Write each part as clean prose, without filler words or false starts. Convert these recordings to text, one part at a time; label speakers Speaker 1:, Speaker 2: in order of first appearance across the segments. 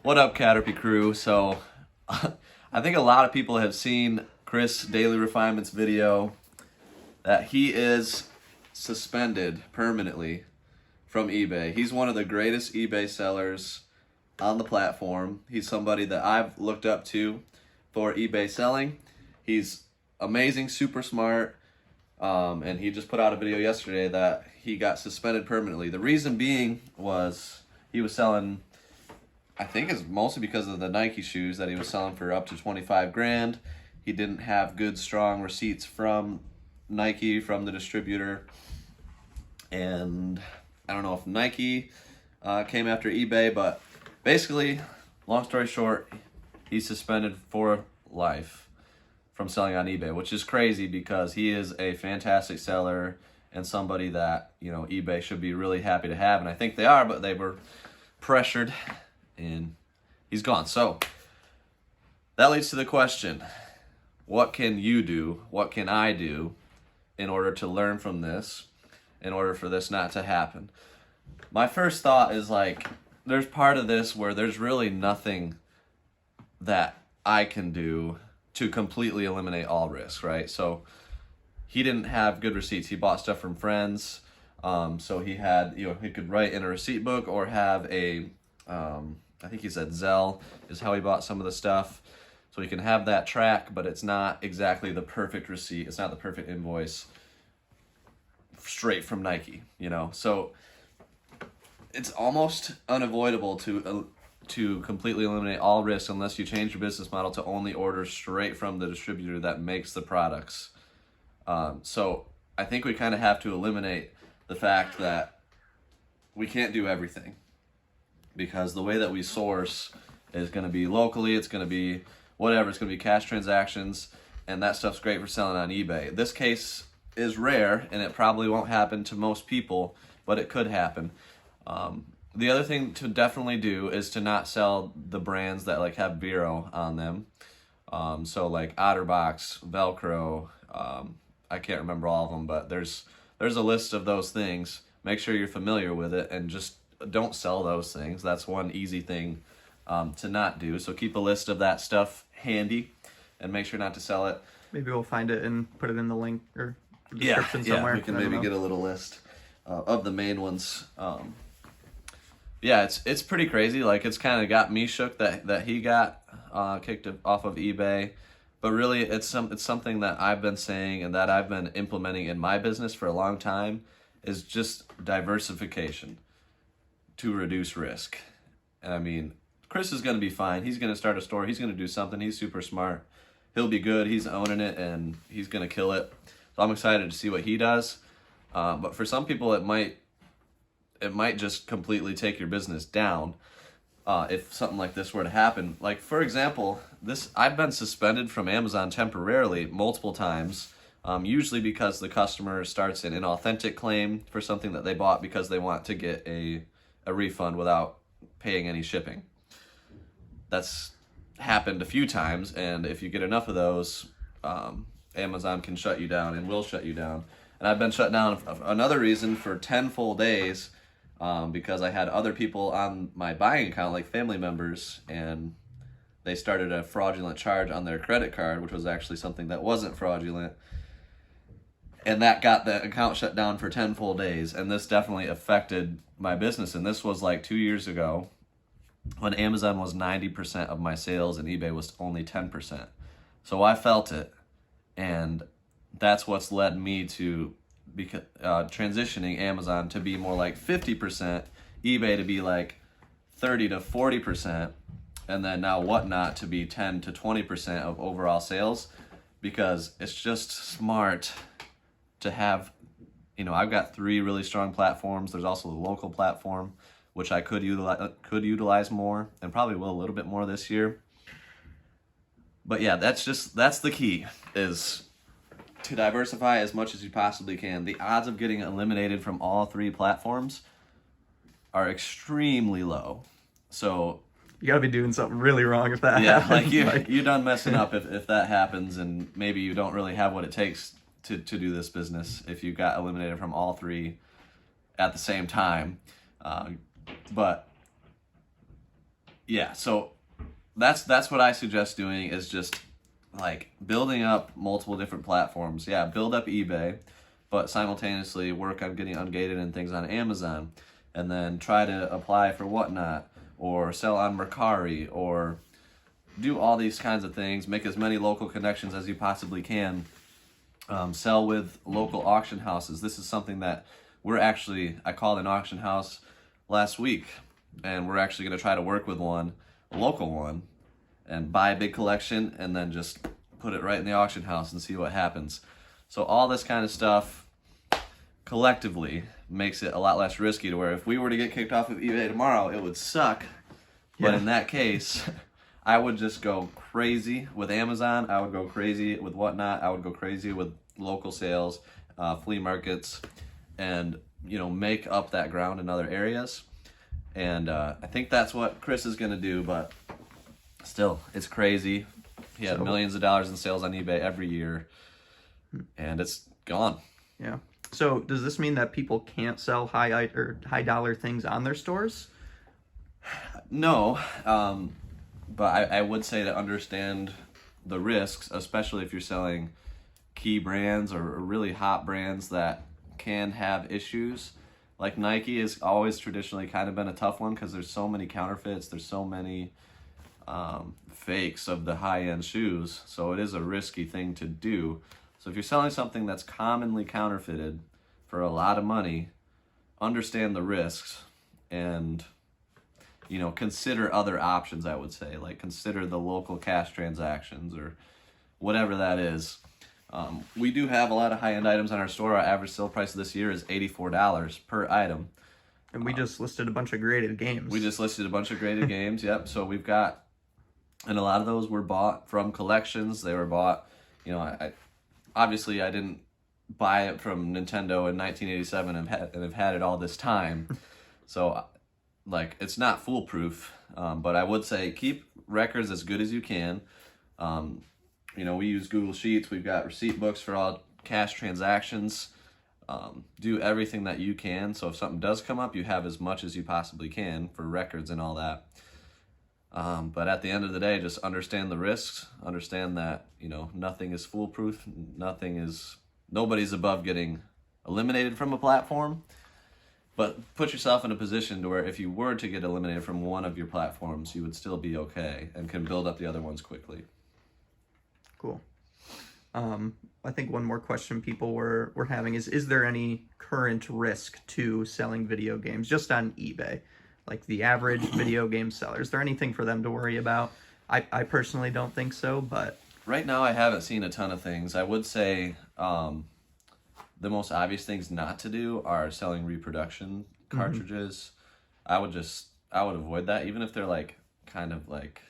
Speaker 1: What up, CATRP crew? So, I think a lot of people have seen Chris Daily Refinement's video that he is suspended permanently from eBay. He's one of the greatest eBay sellers on the platform. He's somebody that I've looked up to for eBay selling. He's amazing, super smart, and he just put out a video yesterday that he got suspended permanently. The reason being was he was selling, I think it's mostly because of the Nike shoes that he was selling for up to 25 grand. He didn't have good, strong receipts from Nike, from the distributor. And I don't know if Nike came after eBay, but basically, long story short, he's suspended for life from selling on eBay, which is crazy because he is a fantastic seller and somebody that, you know, eBay should be really happy to have. And I think they are, but they were pressured and he's gone. So that leads to the question, what can you do? What can I do in order to learn from this, in order for this not to happen? My first thought is like, there's part of this where there's really nothing that I can do to completely eliminate all risk, right? So he didn't have good receipts. He bought stuff from friends. So he had, you know, he could write in a receipt book or have a, I think he said Zelle is how he bought some of the stuff. So he can have that track, but it's not exactly the perfect receipt. It's not the perfect invoice straight from Nike, you know? So it's almost unavoidable to completely eliminate all risk unless you change your business model to only order straight from the distributor that makes the products. So I think we kind of have to eliminate the fact that we can't do everything, because the way that we source is going to be locally, it's going to be whatever, it's going to be cash transactions, and that stuff's great for selling on eBay. This case is rare, and it probably won't happen to most people, but it could happen. The other thing to definitely do is to not sell the brands that like have VeRO on them. So like OtterBox, Velcro, I can't remember all of them, but there's a list of those things. Make sure you're familiar with it and just don't sell those things. That's one easy thing to not do. So keep a list of that stuff handy and make sure not to sell it.
Speaker 2: Maybe we'll find it and put it in the link or description somewhere.
Speaker 1: Yeah, we can maybe get a little list of the main ones. Yeah, it's pretty crazy. Like, it's kind of got me shook that he got kicked off of eBay. But really, it's something that I've been saying and that I've been implementing in my business for a long time, is just diversification to reduce risk. And I mean, Chris is going to be fine. He's going to start a store. He's going to do something. He's super smart. He'll be good. He's owning it, and he's going to kill it. So I'm excited to see what he does. But for some people, it might just completely take your business down if something like this were to happen. Like, for example, I've been suspended from Amazon temporarily multiple times, usually because the customer starts an inauthentic claim for something that they bought because they want to get a refund without paying any shipping. That's happened a few times, and if you get enough of those, Amazon can shut you down and will shut you down. And I've been shut down another reason for 10 full days because I had other people on my buying account, like family members, and they started a fraudulent charge on their credit card, which was actually something that wasn't fraudulent. And that got the account shut down for 10 full days. And this definitely affected my business. And this was like 2 years ago when Amazon was 90% of my sales and eBay was only 10%. So I felt it. And that's what's led me to transitioning Amazon to be more like 50%, eBay to be like 30 to 40%, and then now Whatnot to be 10 to 20% of overall sales, because it's just smart to have, you know, I've got 3 really strong platforms. There's also the local platform, which I could utilize more, and probably will a little bit more this year. But yeah, that's the key, is to diversify as much as you possibly can. The odds of getting eliminated from all 3 platforms are extremely low. So
Speaker 2: you gotta be doing something really wrong if that happens.
Speaker 1: Like you done messing up if that happens, and maybe you don't really have what it takes to do this business if you got eliminated from all 3 at the same time. But Yeah, so that's what I suggest doing, is just like building up multiple different platforms. Yeah, build up eBay, but simultaneously work on getting ungated and things on Amazon, and then try to apply for Whatnot or sell on Mercari, or do all these kinds of things. Make as many local connections as you possibly can. Sell with local auction houses. This is something that I called an auction house last week, and we're actually going to try to work with a local one, and buy a big collection and then just put it right in the auction house and see what happens. So all this kind of stuff collectively makes it a lot less risky, to where if we were to get kicked off of eBay tomorrow, it would suck. But in that case, I would just go crazy with Amazon. I would go crazy with Whatnot. I would go crazy with local sales, flea markets, and make up that ground in other areas. And I think that's what Chris is going to do, but still, it's crazy. He had millions of dollars in sales on eBay every year, and it's gone.
Speaker 2: Yeah. So does this mean that people can't sell high dollar things on their stores?
Speaker 1: No, but I would say to understand the risks, especially if you're selling key brands or really hot brands that can have issues. Like Nike has always traditionally kind of been a tough one, because there's so many counterfeits, there's so many fakes of the high-end shoes, so it is a risky thing to do. So if you're selling something that's commonly counterfeited for a lot of money, understand the risks, and consider other options. I would say, like, consider the local cash transactions or whatever that is. We do have a lot of high-end items on our store. Our average sale price this year is $84 per item.
Speaker 2: And we just listed a bunch of graded games.
Speaker 1: Yep. So we've got, and a lot of those were bought from collections. They were bought, I obviously I didn't buy it from Nintendo in 1987 and have had it all this time. So, like, it's not foolproof, but I would say keep records as good as you can. We use Google Sheets. We've got receipt books for all cash transactions. Do everything that you can, so if something does come up, you have as much as you possibly can for records and all that. But at the end of the day, just understand the risks. Understand that nothing is foolproof. Nobody's above getting eliminated from a platform. But put yourself in a position to where if you were to get eliminated from one of your platforms, you would still be okay and can build up the other ones quickly.
Speaker 2: Cool. I think one more question people were having is there any current risk to selling video games just on eBay? Like the average video game seller, is there anything for them to worry about? I personally don't think so, but...
Speaker 1: Right now I haven't seen a ton of things. I would say the most obvious things not to do are selling reproduction cartridges. Mm-hmm. I would avoid that, even if they're like kind of like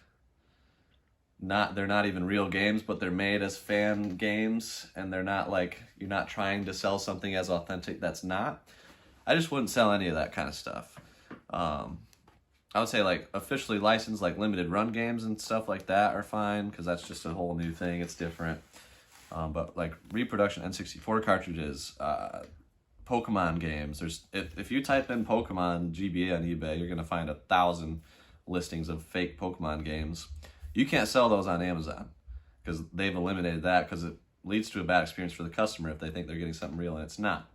Speaker 1: they're not even real games, but they're made as fan games, and they're not like, you're not trying to sell something as authentic that's not. I just wouldn't sell any of that kind of stuff. I would say like officially licensed, like limited run games and stuff like that are fine, because that's just a whole new thing. It's different. But like reproduction N64 cartridges, Pokemon games. If you type in Pokemon GBA on eBay, you're gonna find 1,000 listings of fake Pokemon games. You can't sell those on Amazon because they've eliminated that, because it leads to a bad experience for the customer if they think they're getting something real and it's not.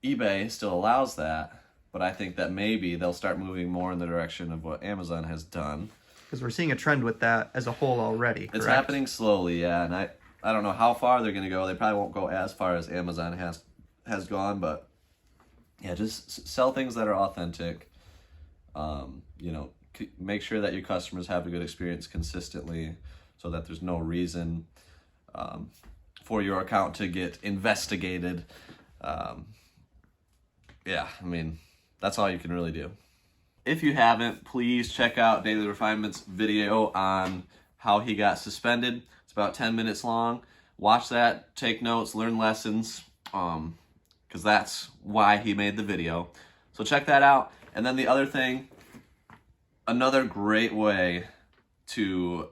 Speaker 1: eBay still allows that, but I think that maybe they'll start moving more in the direction of what Amazon has done.
Speaker 2: Because we're seeing a trend with that as a whole already, correct?
Speaker 1: It's happening slowly, yeah, and I don't know how far they're going to go. They probably won't go as far as Amazon has gone, but yeah, just sell things that are authentic. Make sure that your customers have a good experience consistently, so that there's no reason for your account to get investigated. That's all you can really do. If you haven't, please check out Daily Refinement's video on how he got suspended. It's about 10 minutes long. Watch that, take notes, learn lessons, because that's why he made the video. So check that out. And then the other thing, another great way to,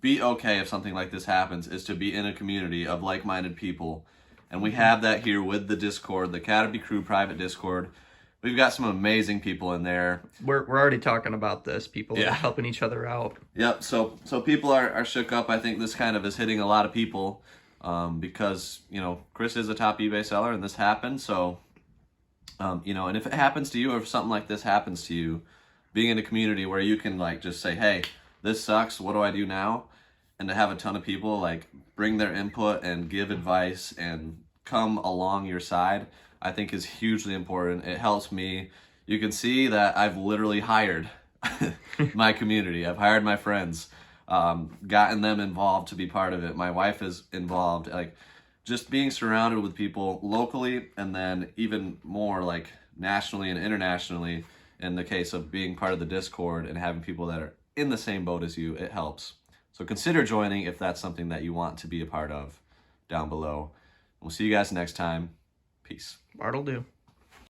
Speaker 1: be okay if something like this happens, is to be in a community of like-minded people. And we have that here with the Discord, the CATRP Crew private Discord. we've got some amazing people in there.
Speaker 2: We're already talking about this. People
Speaker 1: Yeah.
Speaker 2: are helping each other out.
Speaker 1: Yep. So people are shook up. I think this kind of is hitting a lot of people because, you know, Chris is a top eBay seller and this happened. So, you know, and if it happens to you or if something like this happens to you, being in a community where you can like just say, hey, this sucks, what do I do now? And to have a ton of people like bring their input and give advice and come along your side, I think is hugely important. It helps me. You can see that I've literally hired my community. I've hired my friends, gotten them involved to be part of it. My wife is involved. Like just being surrounded with people locally and then even more like nationally and internationally in the case of being part of the Discord and having people that are in the same boat as you, it helps. So consider joining if that's something that you want to be a part of down below. We'll see you guys next time. Peace.
Speaker 2: Bart'll do.